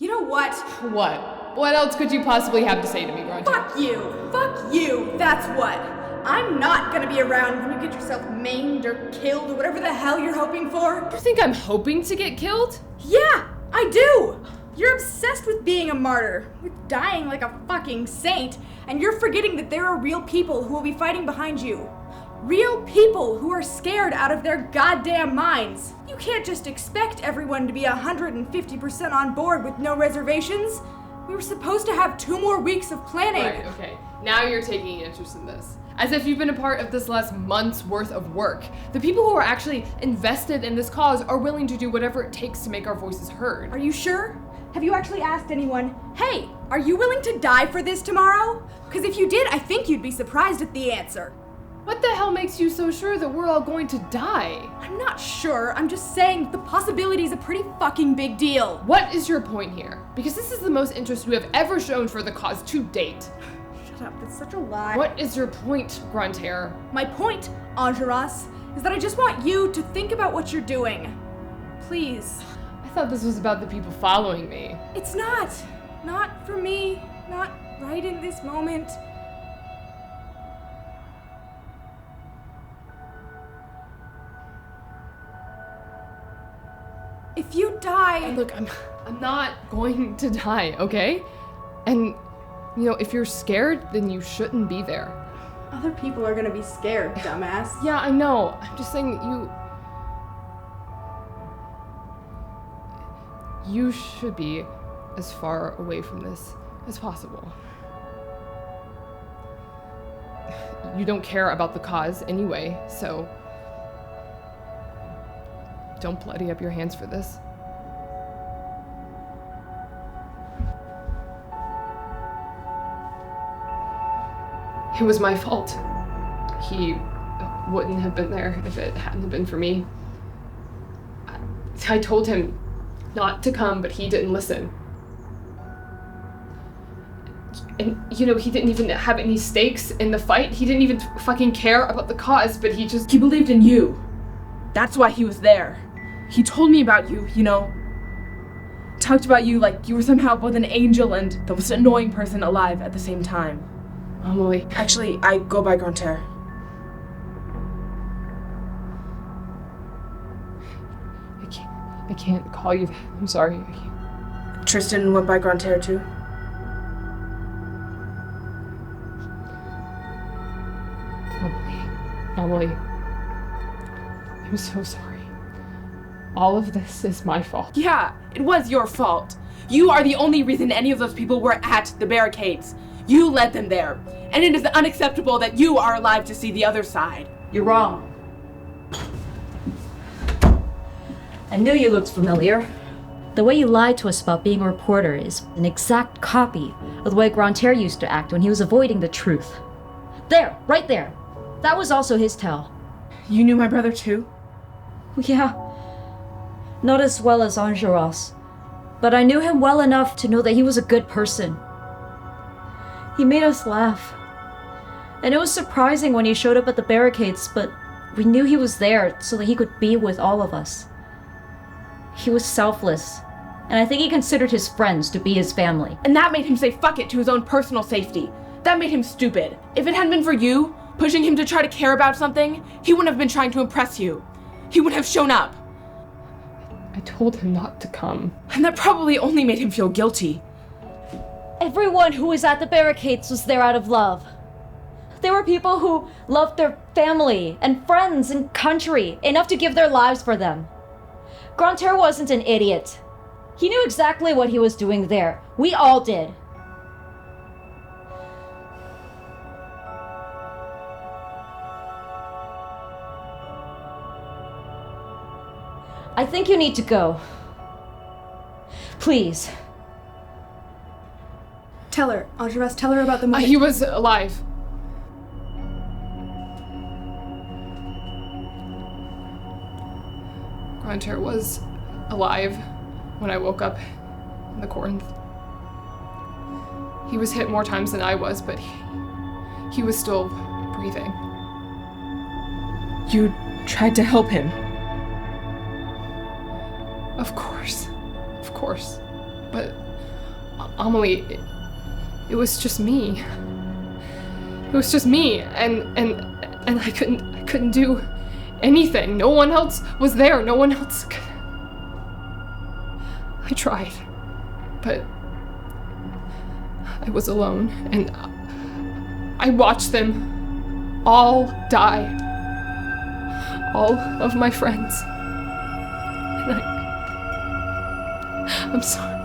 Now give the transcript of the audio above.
You know what? What? What else could you possibly have to say to me, Grantaire? Fuck you! Fuck you! That's what! I'm not gonna be around when you get yourself maimed or killed or whatever the hell you're hoping for. You think I'm hoping to get killed? Yeah, I do! You're obsessed with being a martyr, with dying like a fucking saint, and you're forgetting that there are real people who will be fighting behind you. Real people who are scared out of their goddamn minds. You can't just expect everyone to be 150% on board with no reservations. We were supposed to have 2 more weeks of planning. Right, okay. Now you're taking interest in this. As if you've been a part of this last month's worth of work. The people who are actually invested in this cause are willing to do whatever it takes to make our voices heard. Are you sure? Have you actually asked anyone, hey, are you willing to die for this tomorrow? Because if you did, I think you'd be surprised at the answer. What the hell makes you so sure that we're all going to die? I'm not sure. I'm just saying the possibility is a pretty fucking big deal. What is your point here? Because this is the most interest you have ever shown for the cause to date. Shut up, that's such a lie. What is your point, Grantaire? My point, Enjolras, is that I just want you to think about what you're doing. Please. I thought this was about the people following me. It's not. Not for me. Not right in this moment. If you die... Look, I'm not going to die, okay? And, if you're scared, then you shouldn't be there. Other people are gonna be scared, dumbass. Yeah, I know. I'm just saying that you should be as far away from this as possible. You don't care about the cause anyway, so don't bloody up your hands for this. It was my fault. He wouldn't have been there if it hadn't been for me. I told him not to come, but he didn't listen. And, he didn't even have any stakes in the fight. He didn't even fucking care about the cause, but he believed in you. That's why he was there. He told me about you, Talked about you like you were somehow both an angel and the most annoying person alive at the same time. Amélie. Actually, I go by Grantaire. I can't call you that. I'm sorry. Tristan went by Grantaire too. Amélie. I'm so sorry. All of this is my fault. Yeah, it was your fault. You are the only reason any of those people were at the barricades. You led them there, and it is unacceptable that you are alive to see the other side. You're wrong. I knew you looked familiar. The way you lied to us about being a reporter is an exact copy of the way Grantaire used to act when he was avoiding the truth. There, right there. That was also his tell. You knew my brother too? Yeah. Not as well as Enjolras, but I knew him well enough to know that he was a good person. He made us laugh. And it was surprising when he showed up at the barricades, but we knew he was there so that he could be with all of us. He was selfless, and I think he considered his friends to be his family. And that made him say fuck it to his own personal safety. That made him stupid. If it hadn't been for you, pushing him to try to care about something, he wouldn't have been trying to impress you. He wouldn't have shown up. I told him not to come. And that probably only made him feel guilty. Everyone who was at the barricades was there out of love. There were people who loved their family and friends and country enough to give their lives for them. Grantaire wasn't an idiot. He knew exactly what he was doing there. We all did. I think you need to go. Please. Tell her, Enjolras, tell her about the moment. He was alive. Grantaire was alive when I woke up in the Corinth. He was hit more times than I was, but he was still breathing. You tried to help him. Of course. But Amélie, it was just me. It was just me, and I couldn't do anything. No one else was there. No one else could. I tried, but I was alone, and I watched them all die. All of my friends. And I'm sorry.